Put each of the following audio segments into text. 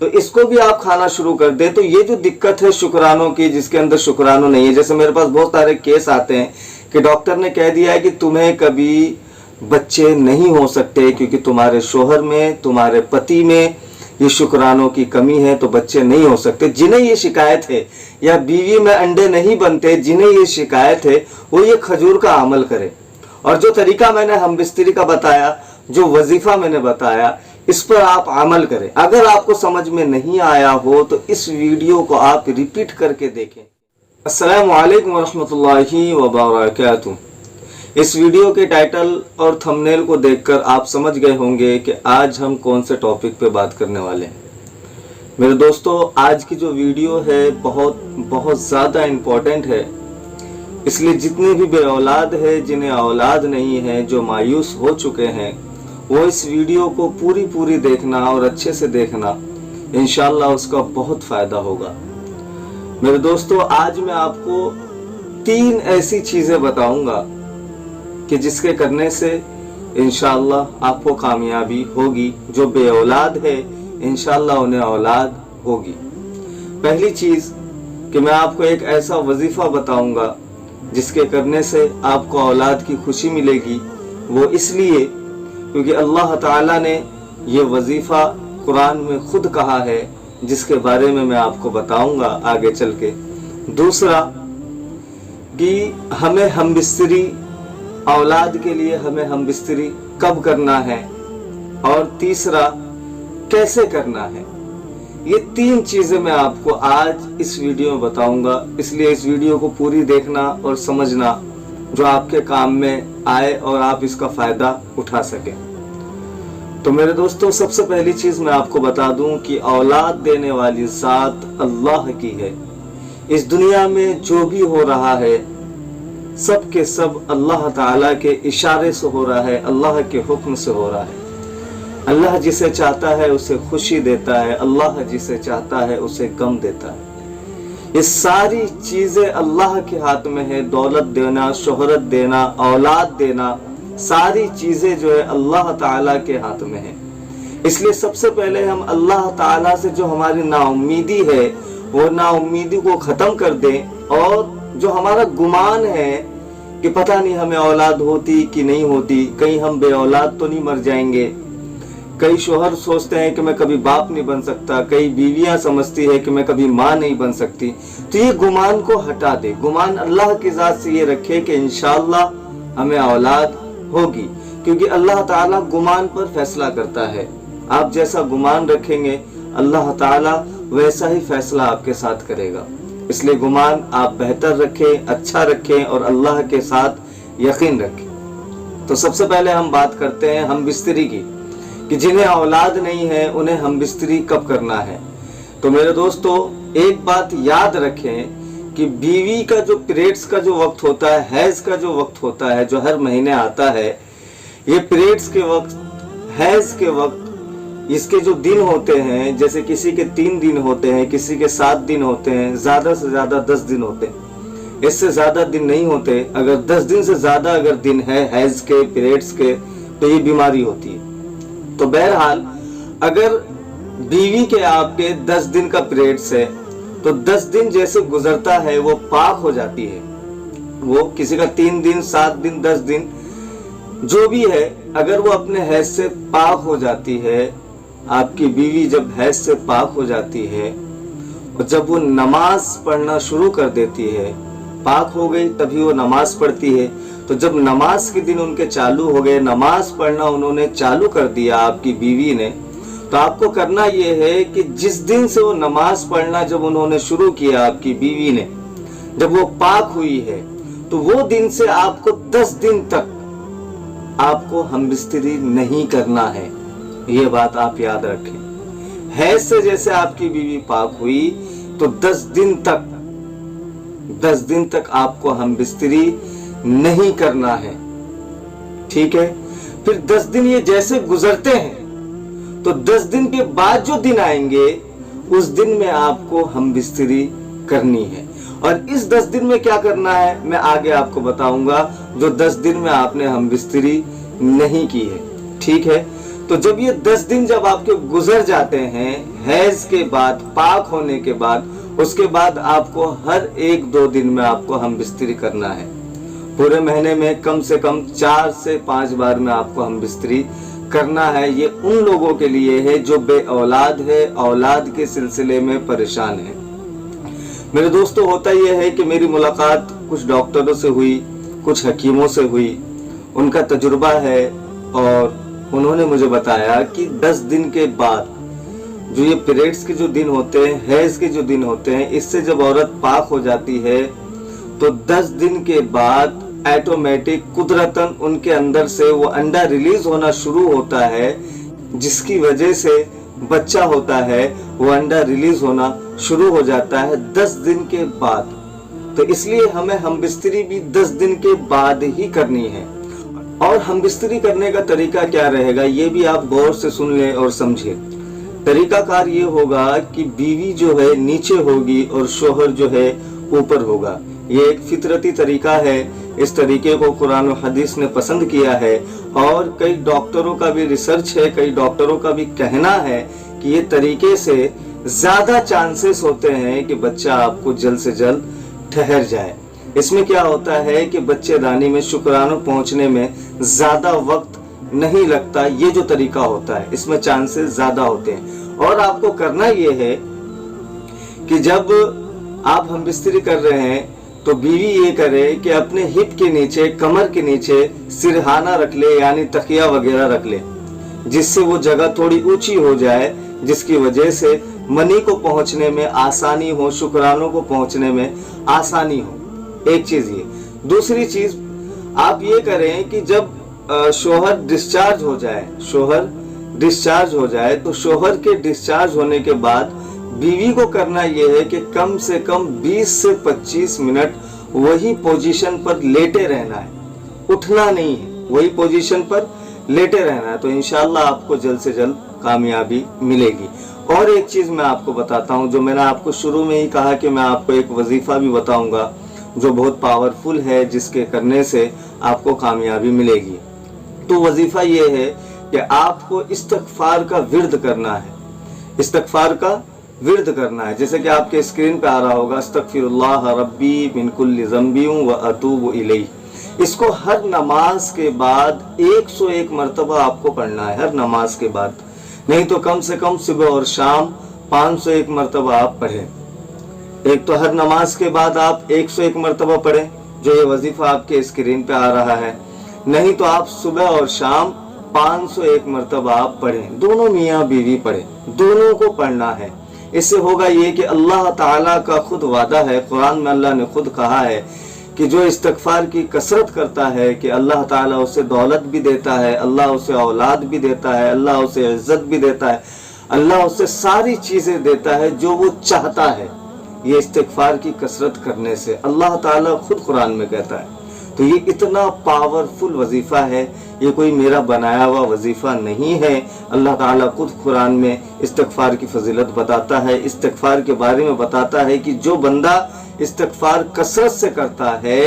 तो इसको भी आप खाना शुरू कर दे। तो ये जो दिक्कत है शुक्रानों की, जिसके अंदर शुक्राणु नहीं है, जैसे मेरे पास बहुत सारे केस आते हैं कि डॉक्टर ने कह दिया है कि तुम्हें कभी बच्चे नहीं हो सकते क्योंकि तुम्हारे शोहर में, तुम्हारे पति में ये शुक्रानों की कमी है, तो बच्चे नहीं हो सकते। जिन्हें ये शिकायत है, या बीवी में अंडे नहीं बनते, जिन्हें ये शिकायत है, वो ये खजूर का अमल करें। और जो तरीका मैंने हमबिस्तरी का बताया, जो वजीफा मैंने बताया, इस पर आप अमल करें। अगर आपको समझ में नहीं आया हो तो इस वीडियो को आप रिपीट करके देखें। अस्सलामु अलैकुम वरहमतुल्लाहि वबरकातुहू। इस वीडियो के टाइटल और थंबनेल को देखकर आप समझ गए होंगे कि आज हम कौन से टॉपिक पे बात करने वाले हैं। मेरे दोस्तों, आज की जो वीडियो है बहुत ज़्यादा इम्पोर्टेंट है। इसलिए जितने भी बे औलाद है, जिन्हें औलाद नहीं है, जो मायूस हो चुके हैं, वो इस वीडियो को पूरी देखना और अच्छे से देखना। इंशाअल्लाह उसका बहुत फ़ायदा होगा। मेरे दोस्तों, आज मैं आपको 3 ऐसी चीज़ें बताऊंगा कि जिसके करने से इंशाअल्लाह आपको कामयाबी होगी। जो बे औलाद है, इंशाअल्लाह उन्हें औलाद होगी। पहली चीज़ कि मैं आपको एक ऐसा वजीफ़ा बताऊंगा जिसके करने से आपको औलाद की खुशी मिलेगी। वो इसलिए क्योंकि अल्लाह ताला ने ये वजीफ़ा कुरान में खुद कहा है, जिसके बारे में मैं आपको बताऊंगा आगे चल के। दूसरा कि हमें हमबिस्तरी, औलाद के लिए हमें हमबिस्तरी कब करना है, और तीसरा कैसे करना है। ये 3 चीज़ें मैं आपको आज इस वीडियो में बताऊंगा। इसलिए इस वीडियो को पूरी देखना और समझना, जो आपके काम में आए और आप इसका फ़ायदा उठा सकें। तो मेरे दोस्तों, सबसे पहली चीज़ मैं आपको बता दूं कि औलाद देने वाली ज़ात अल्लाह की है। इस दुनिया में जो भी हो रहा है, सब के सब अल्लाह ताला के इशारे से हो रहा है, अल्लाह के हुक्म से हो रहा है। अल्लाह जिसे चाहता है उसे खुशी देता है, अल्लाह जिसे चाहता है उसे गम देता है। ये सारी चीज़ें अल्लाह के हाथ में है। दौलत देना, शोहरत देना, औलाद देना, सारी चीज़ें जो है अल्लाह ताला के हाथ में है। इसलिए सबसे पहले हम अल्लाह ताला से जो हमारी नाउम्मीदी है, वो नाउम्मीदी को ख़त्म कर दें। और जो हमारा गुमान है कि पता नहीं हमें औलाद होती कि नहीं होती, कहीं हम बे औलाद तो नहीं मर जाएंगे। कई शोहर सोचते हैं कि मैं कभी बाप नहीं बन सकता, कई बीवियां समझती है कि मैं कभी माँ नहीं बन सकती। तो ये गुमान को हटा दे। गुमान अल्लाह की ज़ात से ये रखे कि इंशाअल्लाह हमें औलाद होगी, क्योंकि अल्लाह ताला गुमान पर फैसला करता है। आप जैसा गुमान रखेंगे, अल्लाह ताला वैसा ही फैसला आपके साथ करेगा। इसलिए गुमान आप बेहतर रखें, अच्छा रखें और अल्लाह के साथ यकीन रखें। तो सबसे पहले हम बात करते हैं हमबिस्तरी की, कि जिन्हें औलाद नहीं है उन्हें हमबिस्तरी कब करना है। तो मेरे दोस्तों, एक बात याद रखें कि बीवी का जो पीरियड्स का जो वक्त होता है, हैज का जो वक्त होता है, जो हर महीने आता है, ये पीरियड्स के वक्त, हैज के वक्त, इसके जो दिन होते हैं, जैसे किसी के 3 दिन होते हैं, किसी के 7 दिन होते हैं, ज़्यादा से ज़्यादा 10 दिन होते हैं। इससे ज़्यादा दिन नहीं होते। अगर 10 दिन से ज़्यादा अगर दिन है हैज के, पीरियड्स के, तो ये बीमारी होती है। तो बहरहाल अगर बीवी के आपके 10 दिन का पीरियड्स है, तो 10 दिन जैसे गुजरता है वो पाक हो जाती है। वो किसी का 3 दिन, 7 दिन, 10 दिन जो भी है, अगर वो अपने हैज से पाक हो जाती है, आपकी बीवी जब हैज से पाक हो जाती है और जब वो नमाज पढ़ना शुरू कर देती है, पाक हो गई तभी वो नमाज पढ़ती है। तो जब नमाज के दिन उनके चालू हो गए, नमाज पढ़ना उन्होंने चालू कर दिया आपकी बीवी ने, तो आपको करना ये है कि जिस दिन से वो नमाज पढ़ना जब उन्होंने शुरू किया आपकी बीवी ने, जब वो पाक हुई है, तो वो दिन से आपको 10 दिन तक आपको हमबिस्तरी नहीं करना है। ये बात आप याद रखें। हैज से जैसे आपकी बीवी पाक हुई तो 10 दिन तक आपको हमबिस्तरी नहीं करना है। ठीक है। फिर 10 दिन ये जैसे गुजरते हैं, तो 10 दिन के बाद जो दिन आएंगे, उस दिन में आपको हमबिस्तरी करनी है। और इस 10 दिन में क्या करना है मैं आगे आपको बताऊंगा, जो 10 दिन में आपने हमबिस्तरी नहीं की है। ठीक है। तो जब ये 10 दिन जब आपके गुजर जाते हैं हैज के बाद, पाक होने के बाद, उसके बाद आपको हर 1-2 दिन में आपको हम बिस्तरी करना है। पूरे महीने में कम से कम 4 से 5 बार में आपको हम बिस्तरी करना है। ये उन लोगों के लिए है जो बे औलाद है, औलाद के सिलसिले में परेशान है। मेरे दोस्तों, होता यह है कि मेरी मुलाकात कुछ डॉक्टरों से हुई, कुछ हकीमों से हुई, उनका तजुर्बा है और उन्होंने मुझे बताया कि 10 दिन के बाद जो ये पीरियड्स के जो दिन होते हैं, हैज के जो दिन होते हैं, इससे जब औरत पाक हो जाती है तो 10 दिन के बाद ऑटोमेटिक कुदरतन उनके अंदर से वो अंडा रिलीज होना शुरू होता है, जिसकी वजह से बच्चा होता है, वो अंडा रिलीज होना शुरू हो जाता है 10 दिन के बाद। तो इसलिए हमें हमबिस्तरी भी 10 दिन के बाद ही करनी है। और हमबिस्तरी करने का तरीका क्या रहेगा, ये भी आप गौर से सुन लें और समझिए। तरीकाकार ये होगा कि बीवी जो है नीचे होगी और शोहर जो है ऊपर होगा। ये एक फितरती तरीका है। इस तरीके को कुरान और हदीस ने पसंद किया है और कई डॉक्टरों का भी रिसर्च है, कई डॉक्टरों का भी कहना है कि ये तरीके से ज्यादा चांसेस होते हैं कि बच्चा आपको जल्द से जल्द ठहर जाए। इसमें क्या होता है कि बच्चेदानी में शुक्राणु पहुंचने में ज्यादा वक्त नहीं लगता। ये जो तरीका होता है इसमें चांसेस ज्यादा होते हैं। और आपको करना ये है कि जब आप हमबिस्तरी कर रहे हैं तो बीवी ये करे कि अपने हिप के नीचे, कमर के नीचे सिरहाना रख ले, यानी तकिया वगैरह रख ले, जिससे वो जगह थोड़ी ऊंची हो जाए, जिसकी वजह से मनी को पहुंचने में आसानी हो, शुक्राणु को पहुंचने में आसानी हो। एक चीज ये। दूसरी चीज आप ये करें कि जब शोहर डिस्चार्ज हो जाए, तो शोहर के डिस्चार्ज होने के बाद बीवी को करना यह है कि कम से कम 20 से 25 मिनट वही पोजीशन पर लेटे रहना है, उठना नहीं है, वही पोजीशन पर लेटे रहना है। तो इंशाल्लाह आपको जल्द से जल्द कामयाबी मिलेगी। और एक चीज मैं आपको बताता हूं, जो मैंने आपको शुरू में ही कहा कि मैं आपको एक वजीफा भी बताऊंगा जो बहुत पावरफुल है, जिसके करने से आपको कामयाबी मिलेगी। तो वजीफा ये है कि आपको इस्तगफार का विर्द करना है, इस्तगफार का विर्द करना है। जैसे कि आपके स्क्रीन पे आ रहा होगा, अस्तगफिरुल्लाह रब्बी मिन कुल्लि ज़ंबी व अतूबु इलैहि। इसको हर नमाज के बाद 101 मरतबा आपको पढ़ना है, हर नमाज के बाद। नहीं तो कम से कम सुबह और शाम 501 मरतबा आप पढ़ें। एक तो हर नमाज के बाद आप 101 मरतबा पढ़ें, जो ये वजीफा आपके स्क्रीन पे आ रहा है। नहीं तो आप सुबह और शाम 501 मरतबा आप पढ़ें। दोनों मियाँ बीवी पढ़ें, दोनों को पढ़ना है। इससे होगा ये कि अल्लाह ताला का खुद वादा है, कुरान में अल्लाह ने खुद कहा है कि जो इस्तगफार की कसरत करता है कि अल्लाह ताला उसे दौलत भी देता है, अल्लाह उसे औलाद भी देता है, अल्लाह उसे इज्जत भी देता है, अल्लाह उसे सारी चीजें देता है जो वो चाहता है। ये इस्तगफार की कसरत करने से अल्लाह ताला खुद कुरान में कहता है। तो ये इतना पावरफुल वजीफा है, ये कोई मेरा बनाया हुआ वजीफा नहीं है। अल्लाह ताला खुद कुरान में इस्तगफार की फजीलत बताता है, इस्तगफार के बारे में बताता है कि जो बंदा इस्तगफार कसरत से करता है,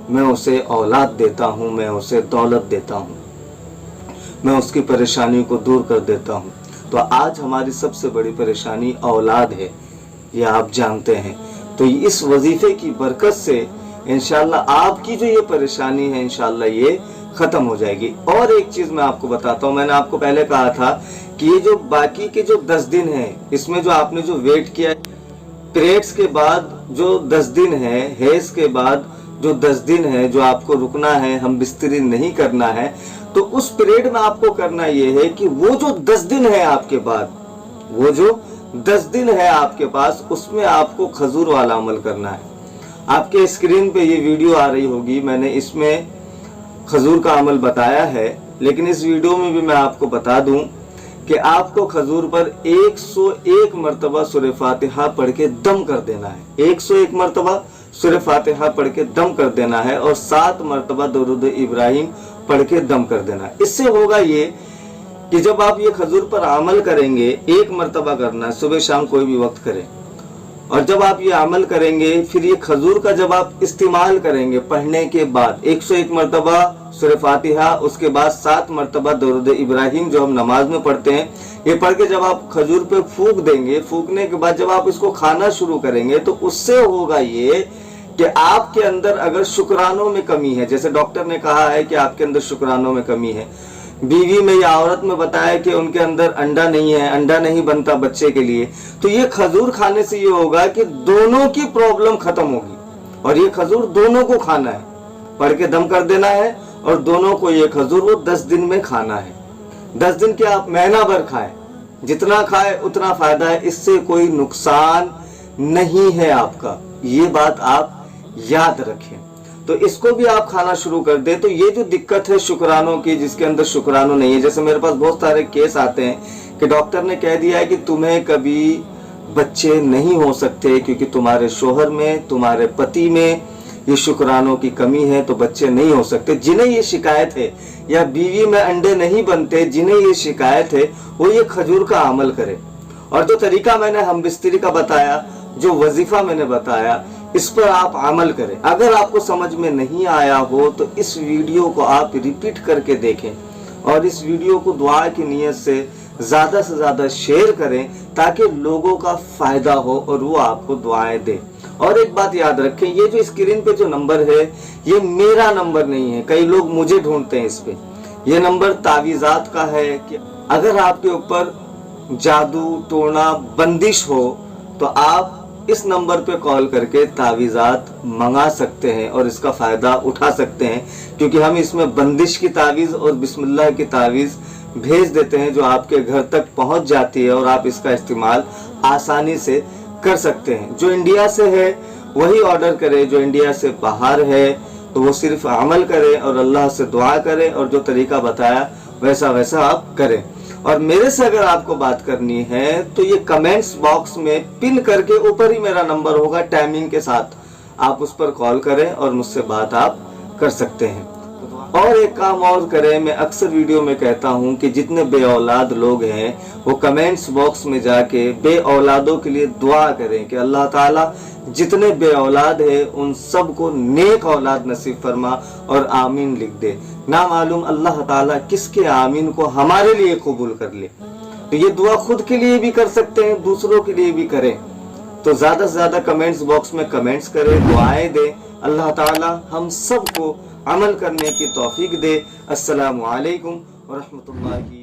मैं उसे औलाद देता हूँ, मैं उसे दौलत देता हूँ, मैं उसकी परेशानी को दूर कर देता हूँ। तो आज हमारी सबसे बड़ी परेशानी औलाद है, ये आप जानते हैं। तो इस वजीफे की बरकत से इंशाल्लाह आपकी जो ये परेशानी है इंशाल्लाह ये खत्म हो जाएगी। और एक चीज मैं आपको बताता हूँ, मैंने आपको पहले कहा था कि ये जो बाकी के जो 10 दिन है, इसमें जो आपने जो वेट किया, पीरियड्स के बाद जो 10 दिन है, हैज के बाद जो 10 दिन है, जो आपको रुकना है, हम बिस्तरी नहीं करना है, तो उस पीरियड में आपको करना ये है कि वो जो 10 दिन है आपके बाद, वो जो 10 दिन है आपके पास, उसमें आपको खजूर वाला अमल करना है। आपके स्क्रीन पे ये वीडियो आ रही होगी, मैंने इसमें खजूर का अमल बताया है, लेकिन इस वीडियो में भी मैं आपको बता दूं कि आपको खजूर पर 101 मरतबा सूरह फातिहा पढ़ के दम कर देना है। 101 मरतबा सूरह फातिहा पढ़ के दम कर देना है और 7 मरतबा दुरूद इब्राहिम पढ़ के दम कर देना है। इससे होगा ये कि जब आप ये खजूर पर अमल करेंगे, 1 मरतबा करना है, सुबह शाम कोई भी वक्त करें, اور جب آپ یہ عمل کریں گے پھر یہ کھجور کا جب آپ استعمال کریں گے پڑھنے کے بعد 101 مرتبہ سورہ فاتحہ، اس کے بعد 7 مرتبہ درود ابراہیم جو ہم نماز میں پڑھتے ہیں، یہ پڑھ کے جب آپ کھجور پہ پھونک دیں گے، پھونکنے کے بعد جب آپ اس کو کھانا شروع کریں گے تو اس سے ہوگا یہ کہ آپ کے اندر اگر شکرانوں میں کمی ہے، جیسے ڈاکٹر نے کہا ہے کہ آپ کے اندر شکرانوں میں کمی ہے، بیوی میں یا عورت میں بتایا کہ ان کے اندر انڈا نہیں ہے، انڈا نہیں بنتا بچے کے لیے، تو یہ کھجور کھانے سے یہ ہوگا کہ دونوں کی پرابلم ختم ہوگی۔ اور یہ کھجور دونوں کو کھانا ہے، پڑھ کے دم کر دینا ہے، اور دونوں کو یہ کھجور وہ 10 دن میں کھانا ہے۔ 10 دن کیا، آپ مہینہ بھر کھائیں، جتنا کھائے اتنا فائدہ ہے، اس سے کوئی نقصان نہیں ہے آپ کا، یہ بات آپ یاد رکھیں۔ تو اس کو بھی آپ کھانا شروع کر دیں تو یہ جو دقت ہے شکرانوں کی، جس کے اندر شکرانوں نہیں ہے، جیسے میرے پاس بہت سارے کیس آتے ہیں کہ ڈاکٹر نے کہہ دیا ہے کہ تمہیں کبھی بچے نہیں ہو سکتے کیونکہ تمہارے شوہر میں، تمہارے پتی میں یہ شکرانوں کی کمی ہے، تو بچے نہیں ہو سکتے۔ جنہیں یہ شکایت ہے، یا بیوی میں انڈے نہیں بنتے، جنہیں یہ شکایت ہے، وہ یہ کھجور کا عمل کرے۔ اور جو طریقہ میں نے ہم بستری کا بتایا، جو وظیفہ میں نے بتایا، اس پر آپ عمل کریں۔ اگر آپ کو سمجھ میں نہیں آیا ہو تو اس ویڈیو کو آپ ریپیٹ کر کے دیکھیں، اور اس ویڈیو کو دعا کی نیت سے زیادہ شیئر کریں تاکہ لوگوں کا فائدہ ہو اور وہ آپ کو دعائیں دیں۔ اور ایک بات یاد رکھیں، یہ جو اسکرین پہ جو نمبر ہے یہ میرا نمبر نہیں ہے، کئی لوگ مجھے ڈھونڈتے ہیں اس پہ، یہ نمبر تعویذات کا ہے کہ اگر آپ کے اوپر جادو ٹونا بندش ہو تو آپ اس نمبر پہ کال کر کے تعویذات منگا سکتے ہیں اور اس کا فائدہ اٹھا سکتے ہیں، کیونکہ ہم اس میں بندش کی تعویذ اور بسم اللہ کی تعویذ بھیج دیتے ہیں جو آپ کے گھر تک پہنچ جاتی ہے، اور آپ اس کا استعمال آسانی سے کر سکتے ہیں۔ جو انڈیا سے ہے وہی آرڈر کرے، جو انڈیا سے باہر ہے تو وہ صرف عمل کرے اور اللہ سے دعا کرے، اور جو طریقہ بتایا ویسا آپ کریں۔ اور میرے سے اگر آپ کو بات کرنی ہے تو یہ کمنٹس باکس میں پن کر کے اوپر ہی میرا نمبر ہوگا ٹائمنگ کے ساتھ، آپ اس پر کال کریں اور مجھ سے بات آپ کر سکتے ہیں۔ اور ایک کام اور کریں، میں اکثر ویڈیو میں کہتا ہوں کہ جتنے بے اولاد لوگ ہیں وہ کمنٹس باکس میں جا کے بے اولادوں کے لیے دعا کریں کہ اللہ تعالیٰ جتنے بے اولاد ہیں ان سب کو نیک اولاد نصیب فرما اور آمین لکھ دے۔ نہ معلوم اللہ تعالیٰ کس کے آمین کو ہمارے لیے قبول کر لے۔ تو یہ دعا خود کے لیے بھی کر سکتے ہیں، دوسروں کے لیے بھی کریں۔ تو زیادہ سے زیادہ کمنٹس باکس میں کمنٹس کریں، دعائیں دیں، اللہ تعالیٰ ہم سب کو عمل کرنے کی توفیق دے۔ السلام علیکم ورحمۃ اللہ